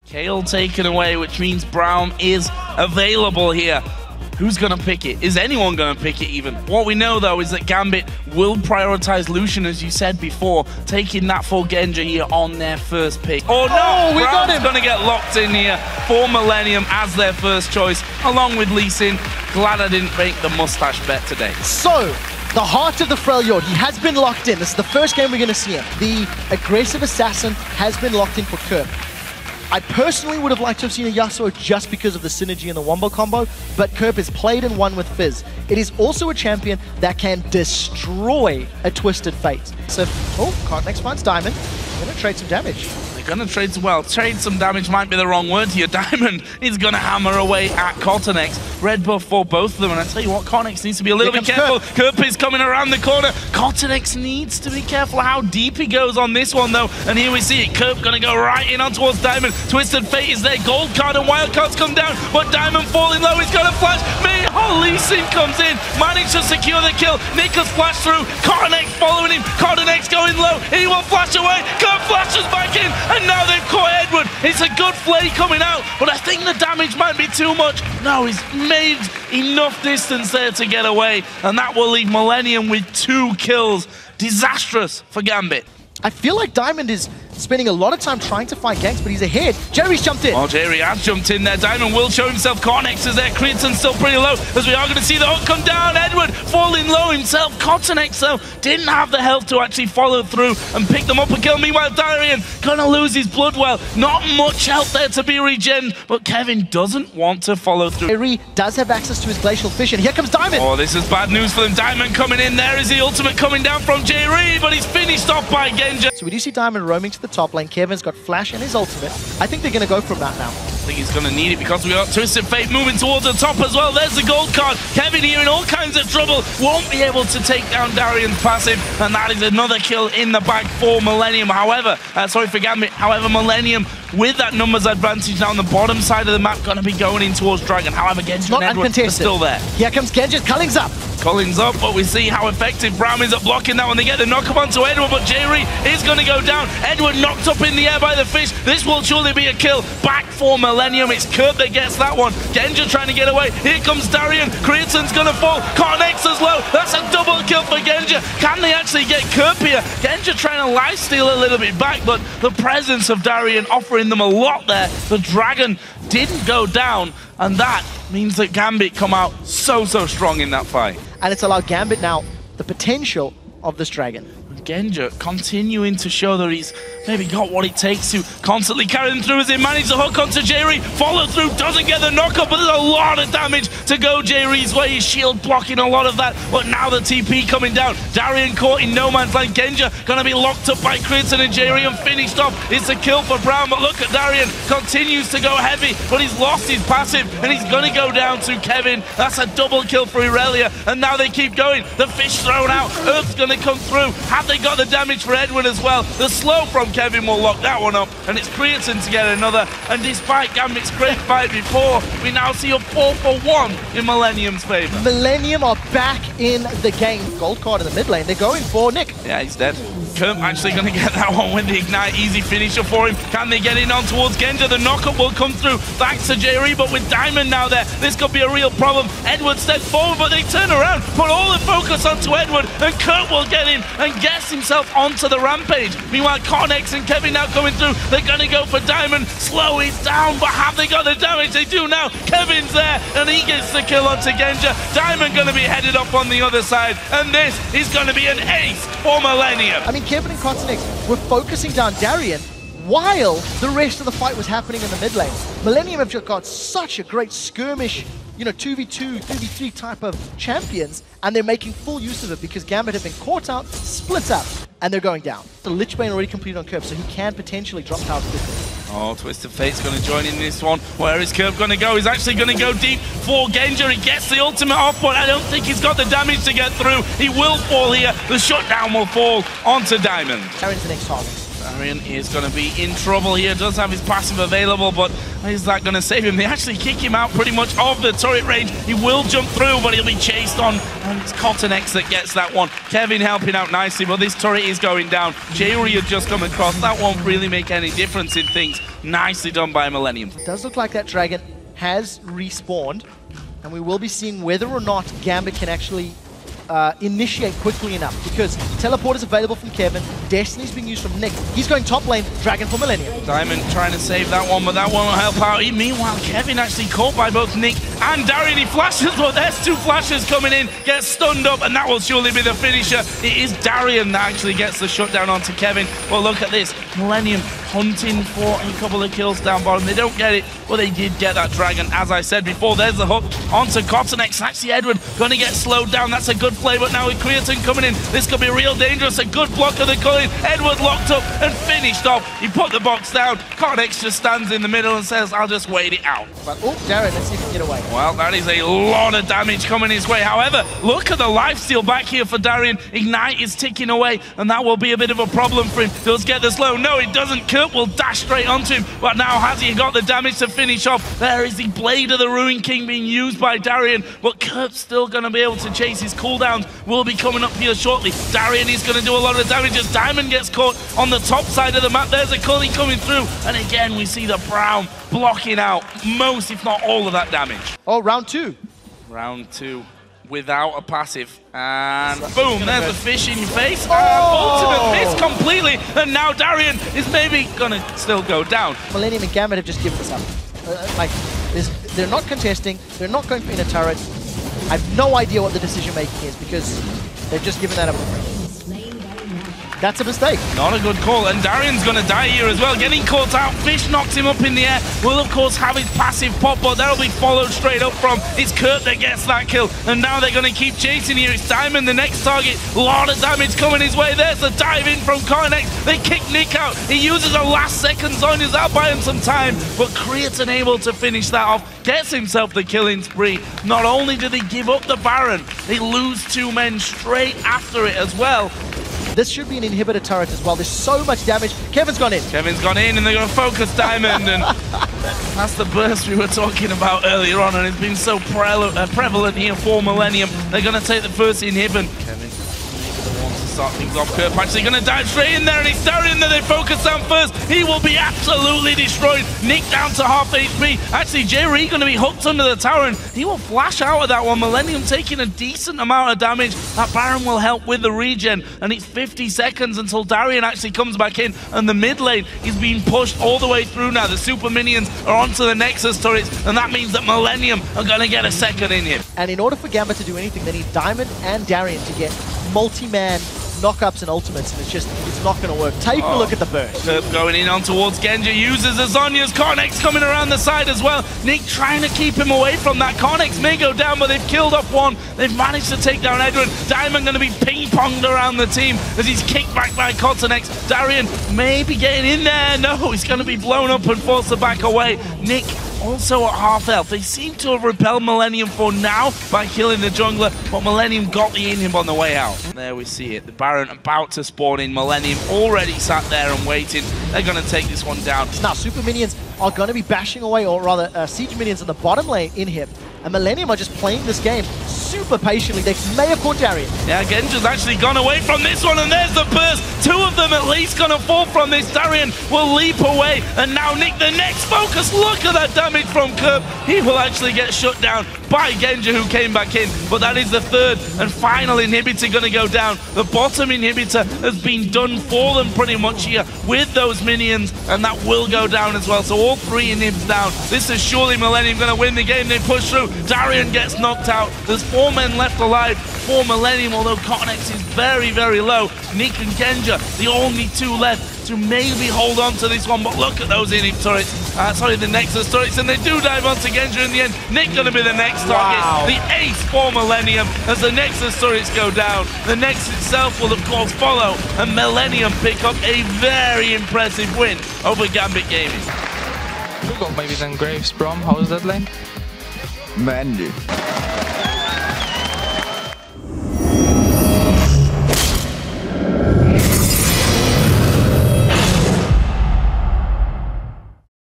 Kale taken away, which means Braum is available here. Who's going to pick it? Is anyone going to pick it even? What we know, though, is that Gambit will prioritize Lucian, as you said before, taking that full Genji here on their first pick. Oh, no! We got him! Going to get locked in here for Millennium as their first choice, along with Lee Sin. Glad I didn't make the mustache bet today. So, the heart of the Freljord, he has been locked in. This is the first game we're going to see him. The aggressive assassin has been locked in for Kerp. I personally would have liked to have seen a Yasuo just because of the synergy and the Wombo combo, but Kerp has played and won with Fizz. It is also a champion that can destroy a Twisted Fate. So, next finds Diamond. I'm going to trade some damage. They're going to trade, well, trade some damage might be the wrong word here. Diamond is going to hammer away at Cottonex. Red buff for both of them, and I tell you what, Cottonex needs to be a little bit careful. Kerp is coming around the corner. Cottonex needs to be careful how deep he goes on this one, though. And here we see it. Kerp going to go right in on towards Diamond. Twisted Fate is there. Gold card and wild cards come down, but Diamond falling low. He's got a flash. Lee Sin comes in, managed to secure the kill. Nick has flashed through. Cottonex following him. Cottonex going low. He will flash away. Kerp flashes back in, and now they've caught Edward. It's a good play coming out, but I think the damage might be too much. No, he's made enough distance there to get away, and that will leave Millennium with 2 kills. Disastrous for Gambit. I feel like Diamond is spending a lot of time trying to find ganks, but he's ahead. Jerry's jumped in. Oh, Jerry has jumped in there. Diamond will show himself. Cottonex is there. Creaton's still pretty low, as we are going to see the hook come down. Edward falling low himself. Cottonex, though, didn't have the health to actually follow through and pick them up and kill. Meanwhile, Darian gonna lose his blood well. Not much health there to be regen, but Kevin doesn't want to follow through. Jerry does have access to his glacial fish, and here comes Diamond. Oh, this is bad news for them. Diamond coming in. There is the ultimate coming down from Jerry, but he's finished off by Genji. So we do see Diamond roaming to the top lane. Kevin's got flash and his ultimate. I think they're going to go from that now. I think he's going to need it because we got Twisted Fate moving towards the top as well. There's the gold card. Kevin here in all kinds of trouble. Won't be able to take down Darian's passive, and that is another kill in the bag for Millennium. However, sorry for Gambit. However, Millennium, with that numbers advantage now on the bottom side of the map, going to be going in towards Dragon. However, Genji and Edward are still there. Here comes Genji. Culling's up. Culling's up, but we see how effective Braum is at blocking that when they get the knock-up onto Edward, but Jerry is going to go down. Edward knocked up in the air by the fish. This will surely be a kill. Back for Millennium. It's Kerp that gets that one. Genji trying to get away. Here comes Darian. Creaton's going to fall. Cottonex is low. That's a double kill for Genji. Can they actually get Kerp here? Genji trying to lifesteal a little bit back, but the presence of Darian offering them a lot there. The Dragon didn't go down, and that means that Gambit come out so strong in that fight. And it's allowed Gambit now the potential of this Dragon. Genji continuing to show that he's maybe got what it takes to constantly carry them through as they manage the hook onto Jerry. Follow through, doesn't get the knockup, but there's a lot of damage to go Jerry's way. His shield blocking a lot of that, but now the TP coming down. Darian caught in no man's land. Genji gonna be locked up by Creaton and Jerry and finished off. It's a kill for Braum, but look at Darian, continues to go heavy, but he's lost his passive, and he's gonna go down to Kevin. That's a double kill for Irelia, and now they keep going. The fish thrown out, Earth's gonna come through. Have they got the damage for Edwin as well? The slow from Kevin will lock that one up, and it's Creaton to get another. And despite Gambit's great fight before, we now see a 4-for-1 in Millennium's favor. Millennium are back in the game. Gold card in the mid lane. They're going for Nick. Yeah, he's dead. Kerp actually going to get that one with the Ignite. Easy finisher for him. Can they get in on towards Genji? The knockup will come through thanks to Jerry, but with Diamond now there, this could be a real problem. Edward steps forward, but they turn around, put all the focus onto Edward, and Kerp will get in and gets himself onto the rampage. Meanwhile, Cottonex and Kevin now coming through. They're going to go for Diamond. Slow it down, but have they got the damage? They do now. Kevin's there, and he gets the kill onto Genji. Diamond going to be headed up on the other side, and this is going to be an ace for Millennium. I mean, Kevin and Cottonex were focusing down Darian while the rest of the fight was happening in the mid lane. Millennium have just got such a great skirmish, 2v2, 3v3 type of champions, and they're making full use of it because Gambit have been caught out, split up, and they're going down. The Lich Bane already completed on Kerp, so he can potentially drop towers quickly. Oh, Twisted Fate's going to join in this one. Where is Kerp going to go? He's actually going to go deep for Genji. He gets the ultimate off, but I don't think he's got the damage to get through. He will fall here. The shutdown will fall onto Diamond. Darian's the next target. Darian is going to be in trouble here. Does have his passive available, but is that going to save him? They actually kick him out pretty much of the turret range. He will jump through, but he'll be chased on. And it's CottonX that gets that one. Kevin helping out nicely, but this turret is going down. J-Uri had just come across. That won't really make any difference in things. Nicely done by Millennium. It does look like that dragon has respawned, and we will be seeing whether or not Gambit can actually initiate quickly enough, because teleport is available from Kevin, Destiny's being used from Nick. He's going top lane, Dragon for Millennium. Diamond trying to save that one, but that won't help out. Meanwhile, Kevin actually caught by both Nick and Darian. He flashes, but there's two flashes coming in, gets stunned up, and that will surely be the finisher. It is Darian that actually gets the shutdown onto Kevin. Well, look at this. Millennium hunting for a couple of kills down bottom. They don't get it, but they did get that dragon. As I said before, there's the hook onto CottonX. Actually, Edward going to get slowed down. That's a good play, but now with Creatine coming in, this could be real dangerous. A good block of the Culling. Edward locked up and finished off. He put the box down. CottonX just stands in the middle and says, I'll just wait it out. But, oh, Darren, let's see if he can get away. Well, that is a lot of damage coming his way. However, look at the lifesteal back here for Darian. Ignite is ticking away, and that will be a bit of a problem for him. Does get the slow. No, it doesn't. Kurt will dash straight onto him, but now has he got the damage to finish off? There is the Blade of the Ruin King being used by Darian, but Kurt's still going to be able to chase. His cooldowns will be coming up here shortly. Darian is going to do a lot of damage as Diamond gets caught on the top side of the map. There's a Cully coming through, and again we see the Brown blocking out most, if not all, of that damage. Oh, round two. Round two without a passive, and boom, there's the fish in your face. Oh! Ultimate miss completely, and now Darian is maybe gonna still go down. Millennium and Gambit have just given this up. They're not contesting, they're not going for inner turret. I have no idea what the decision making is, because they've just given that up. That's a mistake. Not a good call, and Darian's going to die here as well. Getting caught out, Fish knocks him up in the air. Will, of course, have his passive pop, but that'll be followed straight up from. It's Kurt that gets that kill, and now they're going to keep chasing here. It's Diamond, the next target. A lot of damage coming his way. There's the dive in from CottonX. They kick Nick out. He uses a last second Zonya's. That'll buy him some time, but Creatine able to finish that off. Gets himself the killing spree. Not only do they give up the Baron, they lose two men straight after it as well. This should be an inhibitor turret as well. There's so much damage. Kevin's gone in. Kevin's gone in, and they're going to focus Diamond, and that's the burst we were talking about earlier on, and it's been so prevalent here for Millennium. They're going to take the first inhibit. Kevin wants to start things off. Kurt actually going to dive straight in there, and it's Darian that they focus on first. He will be absolutely destroyed. Nick down to half HP. Actually, J-Ree going to be hooked under the tower, and he will flash out of that one. Millennium taking a decent amount of damage. That Baron will help with the regen, and it's 50 seconds until Darian actually comes back in, and the mid lane is being pushed all the way through now. The super minions are onto the Nexus turrets, and that means that Millennium are going to get a second in here. And in order for Gambit to do anything, they need Diamond and Darian to get multi-man knockups and ultimates, and it's not going to work. Take a look at the burst. Going in on towards Genja, uses the Zonya's. CottonX coming around the side as well. Nick trying to keep him away from that. CottonX may go down, but they've killed off one. They've managed to take down Edwin. Diamond going to be ping-ponged around the team as he's kicked back by CottonX. Darian may be getting in there. No, he's going to be blown up and forced to back away. Nick also at half health. They seem to have repelled Millennium for now by killing the jungler, but Millennium got the inhib on the way out. There we see it. The Baron about to spawn in. Millennium already sat there and waiting. They're going to take this one down. Now, super minions are going to be bashing away, or rather, siege minions on the bottom lane inhib. And Millennium are just playing this game super patiently. They may have caught Darian. Yeah, Genja's actually gone away from this one, and there's the burst. Two of them at least gonna fall from this. Darian will leap away, and now Nick, the next focus. Look at that damage from Curb. He will actually get shut down by Genja, who came back in, but that is the third and final inhibitor gonna go down. The bottom inhibitor has been done for them pretty much here with those minions, and that will go down as well. So all three inhibs down. This is surely Millennium gonna win the game. They push through. Darian gets knocked out. There's 4 men left alive for Millennium, although CottonX is very, very low. Nick and Genja, the only 2 left to maybe hold on to this one, but look at those inhib turrets. The Nexus turrets, and they do dive onto Genja in the end. Nick gonna be the next target. Wow. The ace for Millennium as the Nexus turrets go down. The Nexus itself will, of course, follow, and Millennium pick up a very impressive win over Gambit Gaming. We got maybe then Graves Brom. How was that lane? Mandy.